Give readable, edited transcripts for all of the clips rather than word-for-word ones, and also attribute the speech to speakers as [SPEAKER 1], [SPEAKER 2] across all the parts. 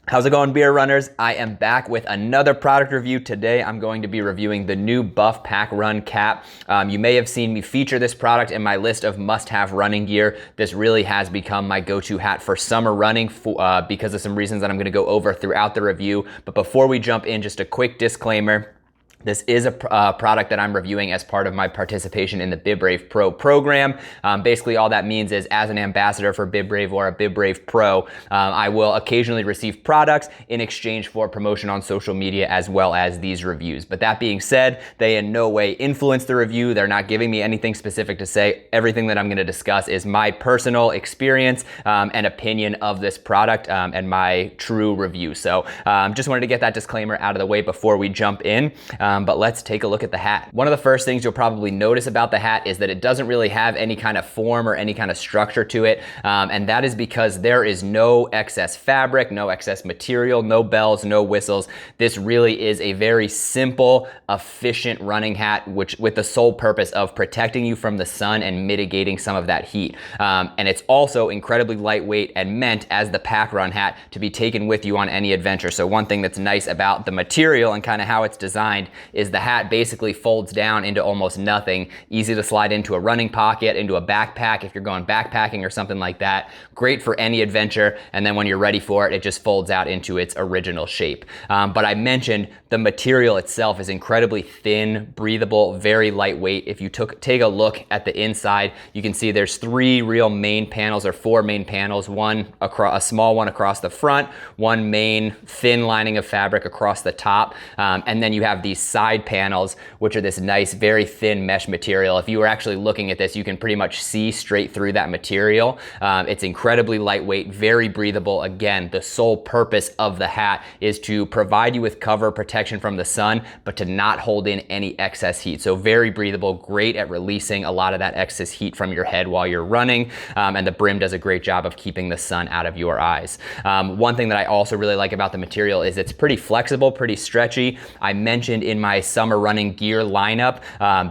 [SPEAKER 1] How's it going, beer runners? I am back with another product review. Today I'm going to be reviewing the new Buff Pack Run cap. You may have seen me feature this product in my list of must-have running gear. This really has become my go-to hat for summer running because of some reasons that I'm going to go over throughout the review. But before we jump in, just a quick disclaimer. This is a product that I'm reviewing as part of my participation in the BibBrave Pro program. Basically, all that means is as an ambassador for BibBrave or a BibBrave Pro, I will occasionally receive products in exchange for promotion on social media as well as these reviews. But that being said, they in no way influence the review. They're not giving me anything specific to say. Everything that I'm going to discuss is my personal experience and opinion of this product and my true review. So just wanted to get that disclaimer out of the way before we jump in. But let's take a look at the hat. One of the first things you'll probably notice about the hat is that it doesn't really have any kind of form or any kind of structure to it. And that is because there is no excess fabric, no excess material, no bells, no whistles. This really is a very simple, efficient running hat, which with the sole purpose of protecting you from the sun and mitigating some of that heat. And it's also incredibly lightweight and meant as the pack run hat to be taken with you on any adventure. So one thing that's nice about the material and kind of how it's designed is the hat basically folds down into almost nothing. Easy to slide into a running pocket, into a backpack if you're going backpacking or something like that. Great for any adventure, and then when you're ready for it, it just folds out into its original shape. But I mentioned the material itself is incredibly thin, breathable, very lightweight. If you take a look at the inside, you can see there's three real main panels or four main panels, a small one across the front, one main thin lining of fabric across the top, and then you have these side panels, which are this nice, very thin mesh material. If you were actually looking at this, you can pretty much see straight through that material. It's incredibly lightweight, very breathable. Again, the sole purpose of the hat is to provide you with cover protection from the sun, but to not hold in any excess heat. So very breathable, great at releasing a lot of that excess heat from your head while you're running. And the brim does a great job of keeping the sun out of your eyes. One thing that I also really like about the material is it's pretty flexible, pretty stretchy. I mentioned in my summer running gear lineup,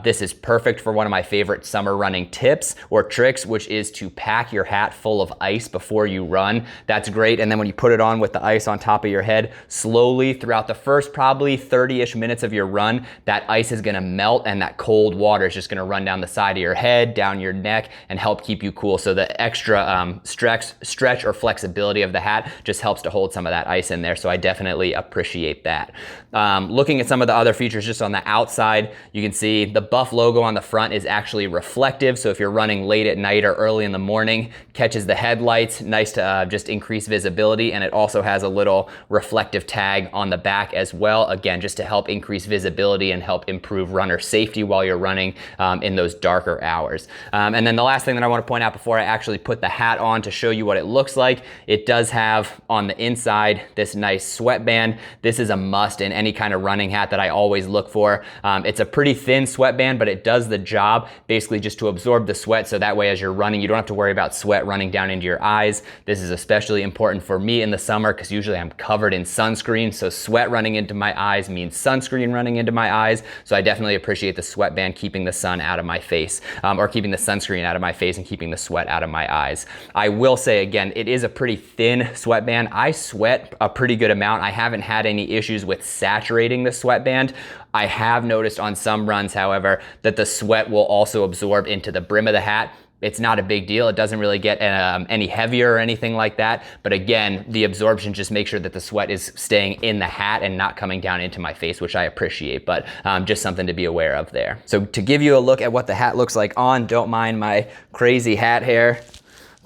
[SPEAKER 1] this is perfect for one of my favorite summer running tips or tricks, which is to pack your hat full of ice before you run. That's great. And then when you put it on with the ice on top of your head, slowly throughout the first probably 30-ish minutes of your run, that ice is gonna melt and that cold water is just gonna run down the side of your head, down your neck, and help keep you cool. So the extra stretch or flexibility of the hat just helps to hold some of that ice in there. So I definitely appreciate that. Looking at some of the other features just on the outside, you can see the Buff logo on the front is actually reflective. So if you're running late at night or early in the morning, catches the headlights, nice to just increase visibility. And it also has a little reflective tag on the back as well. Again, just to help increase visibility and help improve runner safety while you're running in those darker hours. And then the last thing that I want to point out before I actually put the hat on to show you what it looks like, it does have on the inside this nice sweatband. This is a must in any kind of running hat that I always look for. It's a pretty thin sweatband, but it does the job basically just to absorb the sweat. So that way, as you're running, you don't have to worry about sweat running down into your eyes. This is especially important for me in the summer because usually I'm covered in sunscreen. So sweat running into my eyes means sunscreen running into my eyes. So I definitely appreciate the sweatband keeping the sun out of my face or keeping the sunscreen out of my face and keeping the sweat out of my eyes. I will say again, it is a pretty thin sweatband. I sweat a pretty good amount. I haven't had any issues with saturating the sweatband. I have noticed on some runs, however, that the sweat will also absorb into the brim of the hat. It's not a big deal. It doesn't really get any heavier or anything like that. But again, the absorption just makes sure that the sweat is staying in the hat and not coming down into my face, which I appreciate, but just something to be aware of there. So to give you a look at what the hat looks like on, don't mind my crazy hat hair,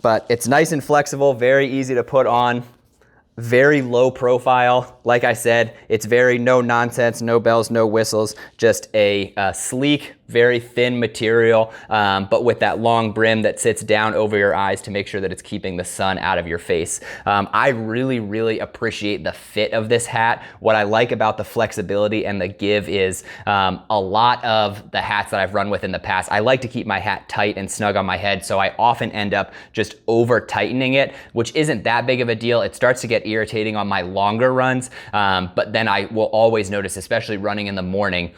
[SPEAKER 1] but it's nice and flexible, very easy to put on. Very low profile. Like I said, it's very no nonsense, no bells, no whistles, just a sleek, very thin material, but with that long brim that sits down over your eyes to make sure that it's keeping the sun out of your face. I really, really appreciate the fit of this hat. What I like about the flexibility and the give is a lot of the hats that I've run with in the past, I like to keep my hat tight and snug on my head, so I often end up just over tightening it, which isn't that big of a deal. It starts to get irritating on my longer runs, but then I will always notice, especially running in the morning,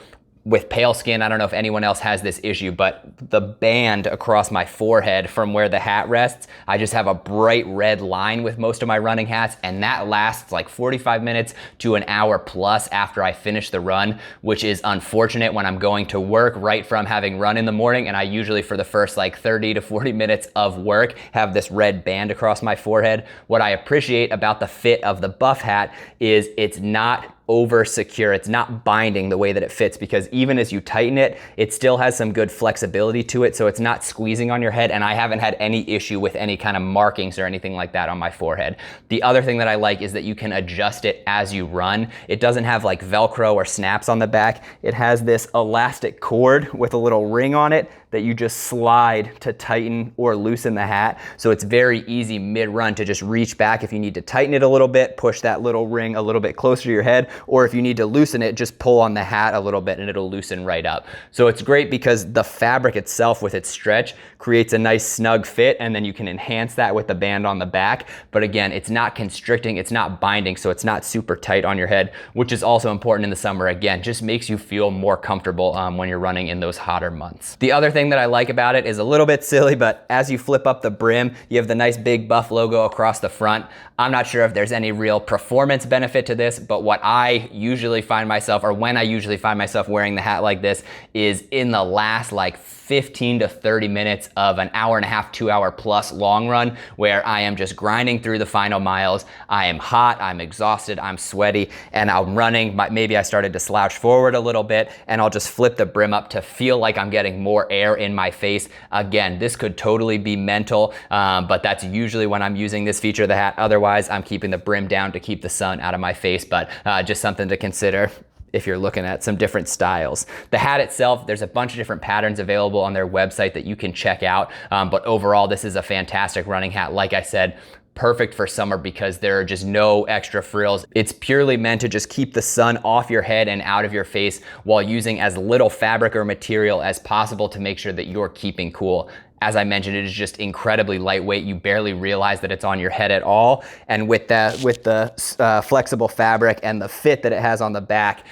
[SPEAKER 1] with pale skin, I don't know if anyone else has this issue, but the band across my forehead from where the hat rests, I just have a bright red line with most of my running hats, and that lasts like 45 minutes to an hour plus after I finish the run, which is unfortunate when I'm going to work right from having run in the morning, and I usually for the first like 30 to 40 minutes of work have this red band across my forehead. What I appreciate about the fit of the buff hat is it's not over secure. It's not binding the way that it fits, because even as you tighten it, it still has some good flexibility to it, so it's not squeezing on your head, and I haven't had any issue with any kind of markings or anything like that on my forehead. The other thing that I like is that you can adjust it as you run. It doesn't have like Velcro or snaps on the back. It has this elastic cord with a little ring on it that you just slide to tighten or loosen the hat. So it's very easy mid-run to just reach back if you need to tighten it a little bit, push that little ring a little bit closer to your head, or if you need to loosen it, just pull on the hat a little bit and it'll loosen right up. So it's great because the fabric itself with its stretch creates a nice snug fit, and then you can enhance that with the band on the back. But again, it's not constricting, it's not binding, so it's not super tight on your head, which is also important in the summer. Again, just makes you feel more comfortable when you're running in those hotter months. The other thing that I like about it is a little bit silly, but as you flip up the brim, you have the nice big buff logo across the front. I'm not sure if there's any real performance benefit to this, but what I usually find myself, or when I usually find myself wearing the hat like this, is in the last like 15 to 30 minutes of an hour and a half, 2 hour plus long run, where I am just grinding through the final miles. I am hot, I'm exhausted, I'm sweaty, and I'm running. Maybe I started to slouch forward a little bit, and I'll just flip the brim up to feel like I'm getting more air in my face. Again, this could totally be mental, but that's usually when I'm using this feature of the hat. Otherwise, I'm keeping the brim down to keep the sun out of my face, but just something to consider if you're looking at some different styles. The hat itself, there's a bunch of different patterns available on their website that you can check out, but overall, this is a fantastic running hat. Like I said, perfect for summer because there are just no extra frills. It's purely meant to just keep the sun off your head and out of your face while using as little fabric or material as possible to make sure that you're keeping cool. As I mentioned, it is just incredibly lightweight. You barely realize that it's on your head at all. And with the flexible fabric and the fit that it has on the back,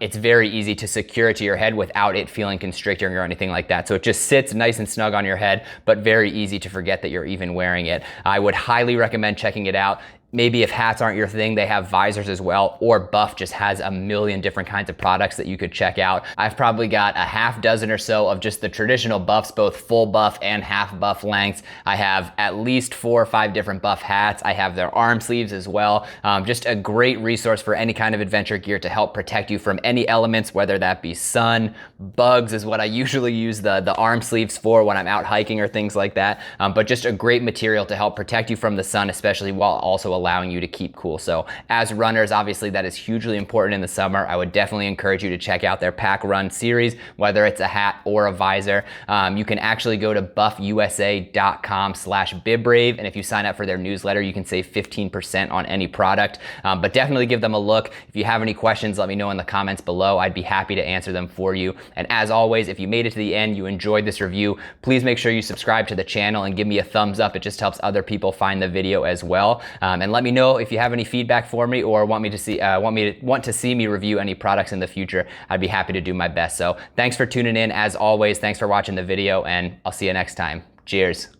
[SPEAKER 1] it's very easy to secure it to your head without it feeling constricting or anything like that. So it just sits nice and snug on your head, but very easy to forget that you're even wearing it. I would highly recommend checking it out. Maybe if hats aren't your thing, they have visors as well, or Buff just has a million different kinds of products that you could check out. I've probably got a half dozen or so of just the traditional Buffs, both full Buff and half Buff lengths. I have at least 4 or 5 different Buff hats. I have their arm sleeves as well. Just a great resource for any kind of adventure gear to help protect you from any elements, whether that be sun, bugs is what I usually use the arm sleeves for when I'm out hiking or things like that. But just a great material to help protect you from the sun, especially while also allowing you to keep cool. So as runners, obviously that is hugely important in the summer. I would definitely encourage you to check out their Pack Run series, whether it's a hat or a visor. You can actually go to buffusa.com/bibbrave, and if you sign up for their newsletter, you can save 15% on any product. But definitely give them a look. If you have any questions, let me know in the comments below. I'd be happy to answer them for you. And as always, if you made it to the end, you enjoyed this review, please make sure you subscribe to the channel and give me a thumbs up. It just helps other people find the video as well. And let me know if you have any feedback for me or want to see me review any products in the future. I'd be happy to do my best. So thanks for tuning in. As always, thanks for watching the video, and I'll see you next time. Cheers.